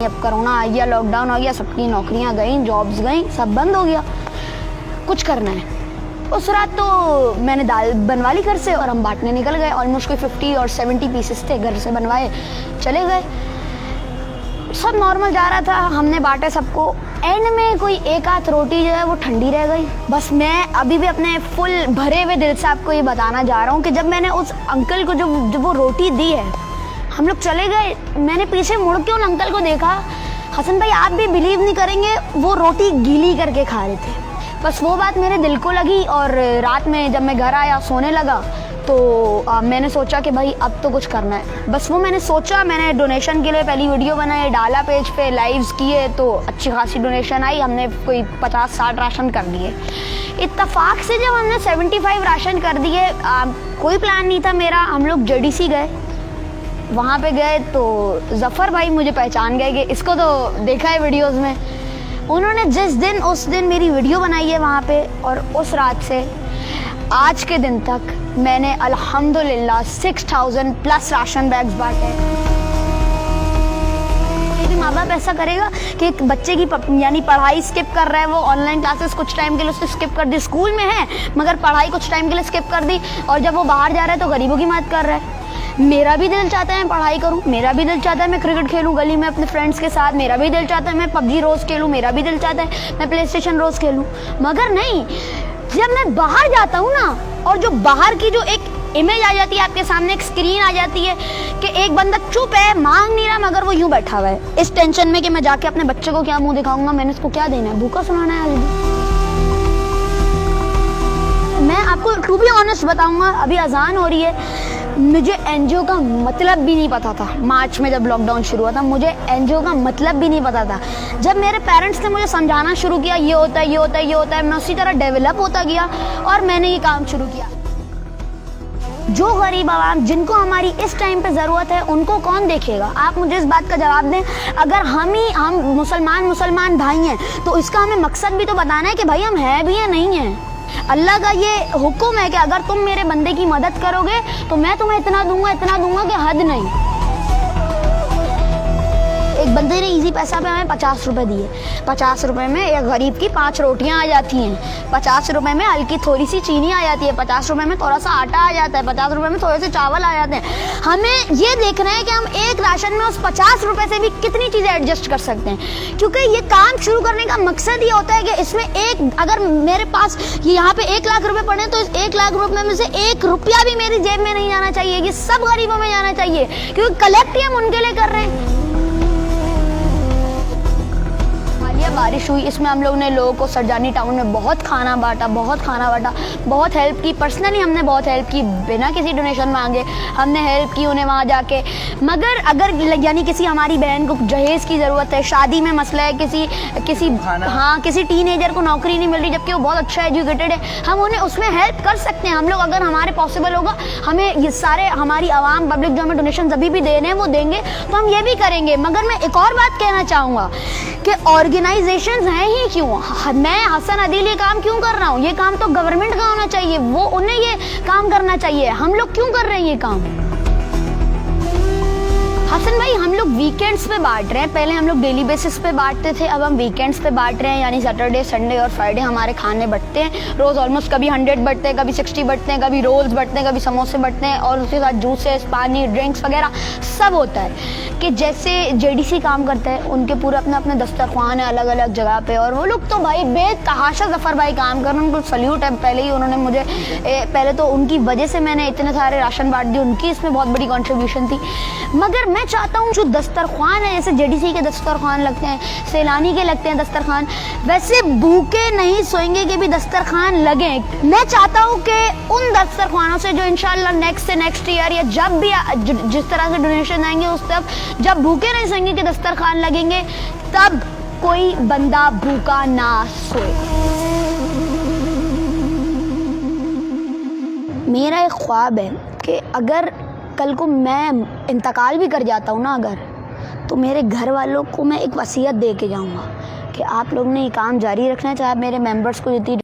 अब कोरोना आ गया, लॉकडाउन आ गया, सबकी नौकरियां गई, जॉब्स गई, सब बंद हो गया, कुछ करना है। उस रात तो मैंने दाल बनवा ली घर से और हम बांटने निकल गए। ऑलमोस्ट कोई 50 और 70 पीसेस थे, घर से बनवाए, चले गए। सब नॉर्मल जा रहा था, हमने बांटे सबको। एंड में कोई एक आध रोटी जो है वो ठंडी रह गई। बस मैं अभी भी अपने फुल भरे हुए दिल से आपको ये बताना जा रहा हूँ कि जब मैंने उस अंकल को जो वो रोटी दी है, हम लोग चले गए, मैंने पीछे मुड़ के उन अंकल को देखा। हसन भाई आप भी बिलीव नहीं करेंगे, वो रोटी गीली करके खा रहे थे। बस वो बात मेरे दिल को लगी और रात में जब मैं घर आया सोने लगा तो मैंने सोचा कि भाई अब तो कुछ करना है। बस वो मैंने सोचा, मैंने डोनेशन के लिए पहली वीडियो बनाई, डाला पेज पे, लाइव्स किए तो अच्छी खासी डोनेशन आई। हमने कोई 50-60 राशन कर दिए। इत्तफाक से जब हमने 75 राशन कर दिए, कोई प्लान नहीं था मेरा। हम लोग जेडीसी गए, वहाँ पे गए तो जफ़र भाई मुझे पहचान गए कि इसको तो देखा है वीडियोस में। उन्होंने उस दिन मेरी वीडियो बनाई है वहाँ पे, और उस रात से आज के दिन तक मैंने अल्हम्दुलिल्लाह 6000 प्लस राशन बैग्स बांटे। मेरे माँ बाप ऐसा करेगा कि एक बच्चे की यानी पढ़ाई स्किप कर रहा है, वो ऑनलाइन क्लासेस कुछ टाइम के लिए उसने स्किप कर दी, स्कूल में है मगर पढ़ाई कुछ टाइम के लिए स्किप कर दी, और जब वो बाहर जा रहा है तो गरीबों की मदद कर रहा है। मेरा भी दिल चाहता है मैं पढ़ाई करूं, मेरा भी दिल चाहता है मैं क्रिकेट खेलूं गली में अपने फ्रेंड्स के साथ, मेरा भी दिल चाहता है मैं पबजी रोज़ खेलूं, मेरा भी दिल चाहता है मैं प्ले स्टेशन रोज़ खेलूं। मगर नहीं, जब मैं बाहर जाता हूँ ना, और जो बाहर की जो एक इमेज आ जाती है आपके सामने, एक स्क्रीन आ जाती है कि एक बंदा चुप है, मांग नहीं रहा, मगर वो यूं बैठा हुआ है इस टेंशन में कि मैं जाके अपने बच्चे को क्या मुंह दिखाऊंगा, मैंने इसको क्या देना है, भूखा सुनाना है। मैं आपको टू बी ऑनेस्ट बताऊंगा, अभी अजान हो रही है, मुझे एनजीओ का मतलब भी नहीं पता था। मार्च में जब लॉकडाउन शुरू हुआ था, मुझे एनजीओ का मतलब भी नहीं पता था। जब मेरे पेरेंट्स ने मुझे समझाना शुरू किया, ये होता है, ये होता है, ये होता है, मैं उसी तरह डेवलप होता गया और मैंने ये काम शुरू किया। जो गरीब आवाम जिनको हमारी इस टाइम पे ज़रूरत है, उनको कौन देखेगा? आप मुझे इस बात का जवाब दें। अगर हम मुसलमान भाई हैं तो इसका हमें मकसद भी तो बताना है कि भाई हम हैं भी या नहीं हैं। अल्लाह का ये हुक्म है कि अगर तुम मेरे बंदे की मदद करोगे तो मैं तुम्हें इतना दूंगा कि हद नहीं। एक बंदे ने इजी पैसा पे हमें 50 रुपए दिए। 50 रुपए में एक गरीब की 5 रोटियां आ जाती हैं। 50 रुपए में हल्की थोड़ी सी चीनी आ जाती है। 50 रुपए में थोड़ा सा आटा आ जाता है। 50 रुपए में थोड़े से चावल आ जाते हैं। हमें ये देखना है कि हम एक राशन में उस 50 रुपए से भी कितनी चीजें एडजस्ट कर सकते हैं, क्योंकि ये काम शुरू करने का मकसद ये होता है कि इसमें अगर मेरे पास यहाँ पे 1 लाख रुपए पड़े तो इस 1 लाख रुपए में से 1 रुपया भी मेरी जेब में नहीं जाना चाहिए, ये सब गरीबों में जाना चाहिए, क्योंकि कलेक्ट ही हम उनके लिए कर रहे हैं। बारिश हुई, इसमें हम लोग ने लोगों को सरजानी टाउन में बहुत खाना बांटा, बहुत हेल्प की। पर्सनली हमने बहुत हेल्प की, बिना किसी डोनेशन मांगे हमने हेल्प की उन्हें वहाँ जाके। मगर अगर यानी किसी हमारी बहन को जहेज की ज़रूरत है, शादी में मसला है, किसी टीनेजर को नौकरी नहीं मिल रही जबकि वो बहुत अच्छा एजुकेटेड है, हम उन्हें उसमें हेल्प कर सकते हैं। हम लोग अगर हमारे पॉसिबल होगा, हमें ये सारे हमारी आवाम पब्लिक जो हमें डोनेशन अभी भी दे रहे हैं वो देंगे तो हम ये भी करेंगे। मगर मैं एक और बात कहना चाहूँगा कि ऑर्गेनाइजेशंस हैं ही क्यों? मैं हसन अदील ये काम क्यों कर रहा हूँ? ये काम तो गवर्नमेंट का होना चाहिए, वो उन्हें ये काम करना चाहिए। हम लोग क्यों कर रहे हैं ये काम? हसन भाई हम लोग वीकेंड्स पे बांट रहे हैं। पहले हम लोग डेली बेसिस पे बांटते थे, अब हम वीकेंड्स पे बांट रहे हैं, यानी सैटरडे, संडे और फ्राइडे हमारे खाने बटते हैं। रोज़ ऑलमोस्ट कभी 100 बटते हैं, कभी 60 बटते हैं, कभी रोल्स बटते हैं, कभी समोसे बटते हैं, और उसके साथ जूसेस, पानी, ड्रिंक्स वगैरह सब होता है। कि जैसे जेडीसी काम करता है, उनके पूरे अपने दस्तरख्वान है अलग अलग जगह पे, और वो लोग तो भाई बेतहाशा जफ़र भाई काम कर रहे हैं, उनको सल्यूट है। पहले ही उन्होंने मुझे पहले तो उनकी वजह से मैंने इतने सारे राशन बांट दिए, उनकी इसमें बहुत बड़ी कॉन्ट्रीब्यूशन थी। मगर मैं चाहता हूँ जो दस्तरख्वान है, जैसे जेडीसी के दस्तरख्वान लगते हैं, सैलानी के लगते हैं दस्तरख्वान, वैसे भूखे नहीं सोएंगे के भी दस्तरख्वान लगे। मैं चाहता हूँ कि उन दस्तरख्वानों से जो इंशाल्लाह नेक्स्ट ईयर या जब भी जिस तरह से डोनेशन आएंगे उस तब, जब भूखे नहीं सोएंगे के दस्तरख्वान लगेंगे, तब कोई बंदा भूखा ना सोए। मेरा एक ख्वाब है कि अगर कल को मैं इंतकाल भी कर जाता हूँ ना अगर, तो मेरे घर वालों को मैं एक वसीयत दे के जाऊँगा कि आप लोग ने ये काम जारी रखना है, चाहे आप मेरे मेंबर्स को जितनी